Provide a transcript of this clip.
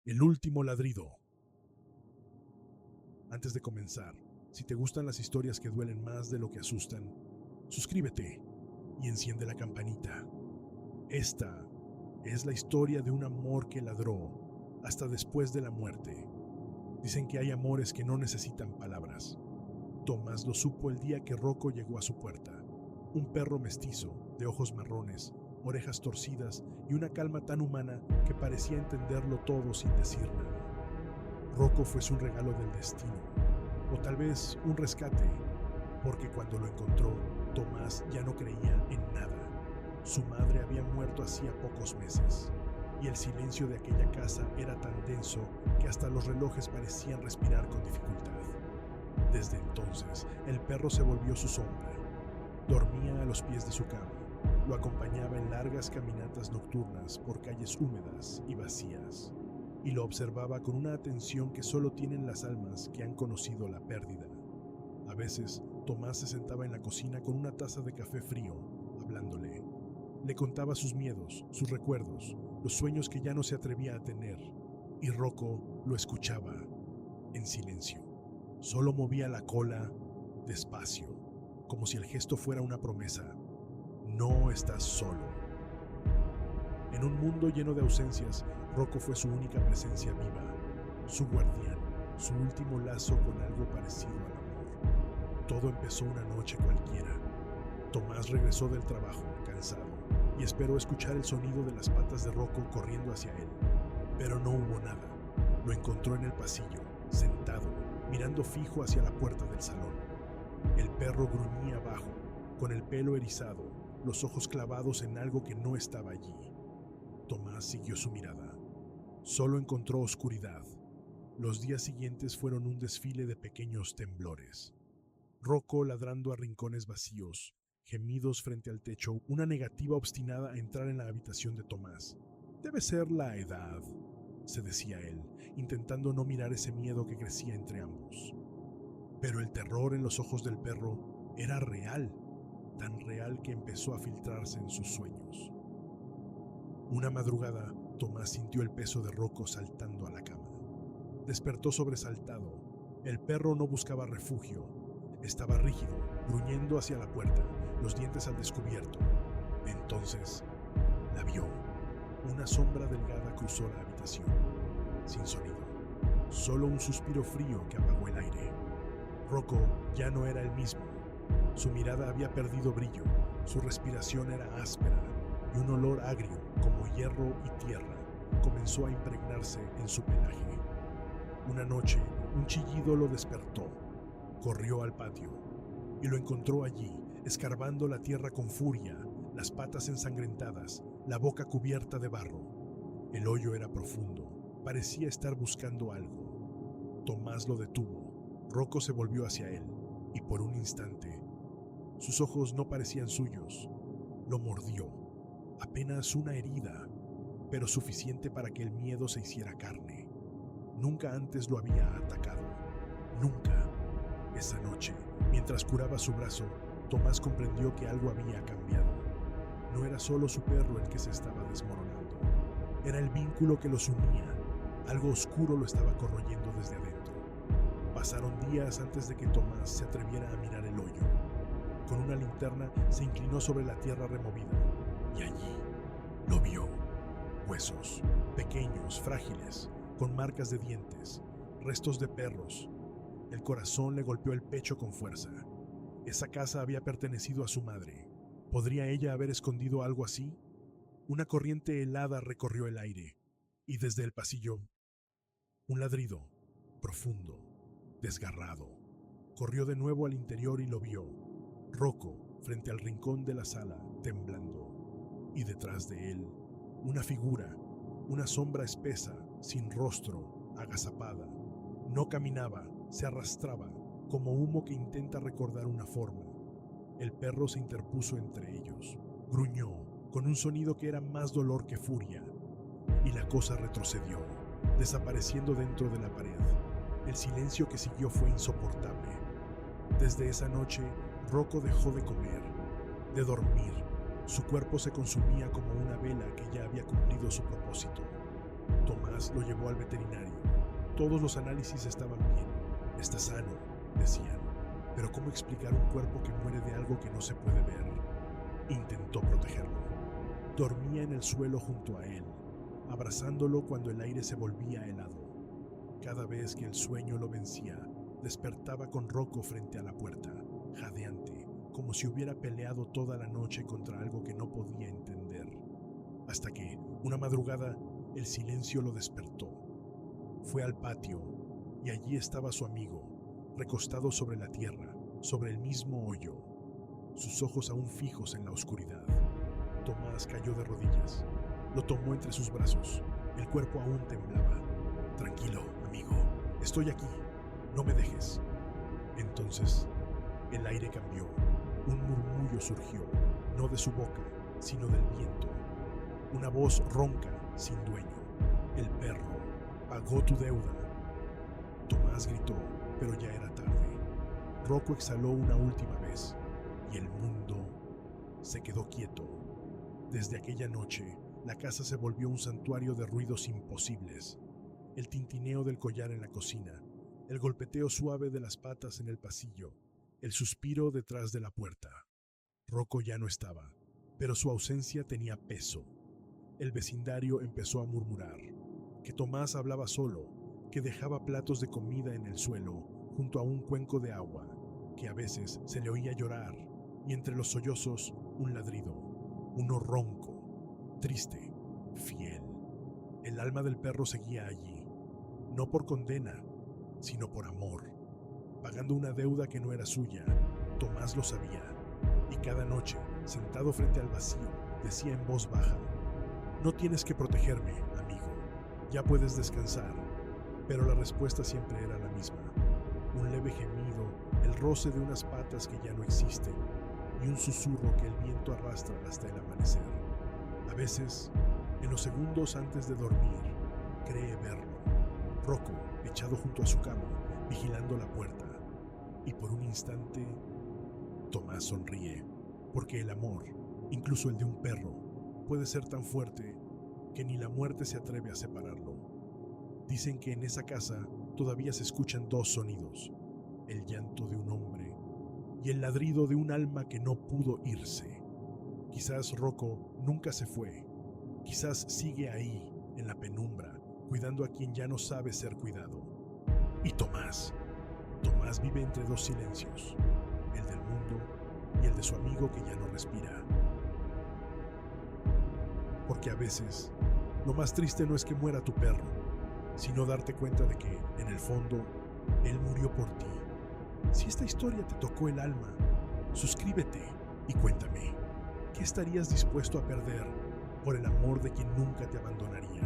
El último ladrido. Antes de comenzar, si te gustan las historias que duelen más de lo que asustan, suscríbete y enciende la campanita. Esta es la historia de un amor que ladró hasta después de la muerte. Dicen que hay amores que no necesitan palabras. Tomás lo supo el día que Rocco llegó a su puerta. Un perro mestizo, de ojos marrones, orejas torcidas y una calma tan humana que parecía entenderlo todo sin decir nada. Rocco fue su regalo del destino, o tal vez un rescate, porque cuando lo encontró, Tomás ya no creía en nada. Su madre había muerto hacía pocos meses, y el silencio de aquella casa era tan denso que hasta los relojes parecían respirar con dificultad. Desde entonces, el perro se volvió su sombra. Dormía a los pies de su cama. Lo acompañaba en largas caminatas nocturnas por calles húmedas y vacías, y lo observaba con una atención que solo tienen las almas que han conocido la pérdida. A veces, Tomás se sentaba en la cocina con una taza de café frío, hablándole. Le contaba sus miedos, sus recuerdos, los sueños que ya no se atrevía a tener, y Rocco lo escuchaba en silencio. Solo movía la cola despacio, como si el gesto fuera una promesa. No estás solo. En un mundo lleno de ausencias, Rocco fue su única presencia viva, su guardián, su último lazo con algo parecido al amor. Todo empezó una noche cualquiera. Tomás regresó del trabajo, cansado, y esperó escuchar el sonido de las patas de Rocco corriendo hacia él. Pero no hubo nada. Lo encontró en el pasillo, sentado, mirando fijo hacia la puerta del salón. El perro gruñía abajo, con el pelo erizado, los ojos clavados en algo que no estaba allí. Tomás siguió su mirada. Solo encontró oscuridad. Los días siguientes fueron un desfile de pequeños temblores. Rocco ladrando a rincones vacíos, gemidos frente al techo, una negativa obstinada a entrar en la habitación de Tomás. Debe ser la edad, se decía él, intentando no mirar ese miedo que crecía entre ambos. Pero el terror en los ojos del perro era real, tan real que empezó a filtrarse en sus sueños. Una madrugada, Tomás sintió el peso de Rocco saltando a la cama. Despertó sobresaltado. El perro no buscaba refugio. Estaba rígido, gruñendo hacia la puerta, los dientes al descubierto. Entonces, la vio. Una sombra delgada cruzó la habitación, sin sonido. Solo un suspiro frío que apagó el aire. Rocco ya no era el mismo. Su mirada había perdido brillo, su respiración era áspera, y un olor agrio, como hierro y tierra, comenzó a impregnarse en su pelaje. Una noche, un chillido lo despertó. Corrió al patio y lo encontró allí, escarbando la tierra con furia, las patas ensangrentadas, la boca cubierta de barro. El hoyo era profundo, parecía estar buscando algo. Tomás lo detuvo. Rocco se volvió hacia él, y por un instante, sus ojos no parecían suyos. Lo mordió. Apenas una herida, pero suficiente para que el miedo se hiciera carne. Nunca antes lo había atacado. Nunca. Esa noche, mientras curaba su brazo, Tomás comprendió que algo había cambiado. No era solo su perro el que se estaba desmoronando. Era el vínculo que los unía. Algo oscuro lo estaba corroyendo desde adentro. Pasaron días antes de que Tomás se atreviera a mirar el hoyo. Con una linterna se inclinó sobre la tierra removida, y allí lo vio. Huesos, pequeños, frágiles, con marcas de dientes, restos de perros. El corazón le golpeó el pecho con fuerza. Esa casa había pertenecido a su madre. ¿Podría ella haber escondido algo así? Una corriente helada recorrió el aire, y desde el pasillo, un ladrido, profundo, desgarrado, corrió de nuevo al interior y lo vio. Rocco, frente al rincón de la sala, temblando, y detrás de él, una figura, una sombra espesa, sin rostro, agazapada. No caminaba, se arrastraba, como humo que intenta recordar una forma. El perro se interpuso entre ellos, gruñó, con un sonido que era más dolor que furia, y la cosa retrocedió, desapareciendo dentro de la pared. El silencio que siguió fue insoportable. Desde esa noche, Rocco dejó de comer, de dormir. Su cuerpo se consumía como una vela que ya había cumplido su propósito. Tomás lo llevó al veterinario. Todos los análisis estaban bien. Está sano, decían. Pero ¿cómo explicar un cuerpo que muere de algo que no se puede ver? Intentó protegerlo. Dormía en el suelo junto a él, abrazándolo cuando el aire se volvía helado. Cada vez que el sueño lo vencía, despertaba con Rocco frente a la puerta, jadeante, como si hubiera peleado toda la noche contra algo que no podía entender. Hasta que, una madrugada, el silencio lo despertó. Fue al patio y allí estaba su amigo, recostado sobre la tierra, sobre el mismo hoyo, sus ojos aún fijos en la oscuridad. Tomás cayó de rodillas. Lo tomó entre sus brazos. El cuerpo aún temblaba. Tranquilo, amigo. Estoy aquí. No me dejes. Entonces, el aire cambió. Un murmullo surgió, no de su boca, sino del viento. Una voz ronca, sin dueño. El perro pagó tu deuda. Tomás gritó, pero ya era tarde. Rocco exhaló una última vez y el mundo se quedó quieto. Desde aquella noche, la casa se volvió un santuario de ruidos imposibles. El tintineo del collar en la cocina, el golpeteo suave de las patas en el pasillo, el suspiro detrás de la puerta. Rocco ya no estaba, pero su ausencia tenía peso. El vecindario empezó a murmurar, que Tomás hablaba solo, que dejaba platos de comida en el suelo junto a un cuenco de agua, que a veces se le oía llorar, y entre los sollozos un ladrido, uno ronco, triste, fiel. El alma del perro seguía allí, no por condena, sino por amor, pagando una deuda que no era suya. Tomás lo sabía, y cada noche, sentado frente al vacío, decía en voz baja, «No tienes que protegerme, amigo, ya puedes descansar». Pero la respuesta siempre era la misma, un leve gemido, el roce de unas patas que ya no existen, y un susurro que el viento arrastra hasta el amanecer. A veces, en los segundos antes de dormir, cree verlo, Rocco echado junto a su cama, vigilando la puerta, y por un instante, Tomás sonríe, porque el amor, incluso el de un perro, puede ser tan fuerte que ni la muerte se atreve a separarlo. Dicen que en esa casa todavía se escuchan dos sonidos, el llanto de un hombre y el ladrido de un alma que no pudo irse. Quizás Rocco nunca se fue, quizás sigue ahí, en la penumbra, cuidando a quien ya no sabe ser cuidado. Y Tomás vive entre dos silencios, el del mundo y el de su amigo que ya no respira. Porque a veces, lo más triste no es que muera tu perro, sino darte cuenta de que, en el fondo, él murió por ti. Si esta historia te tocó el alma, suscríbete y cuéntame, ¿qué estarías dispuesto a perder por el amor de quien nunca te abandonaría?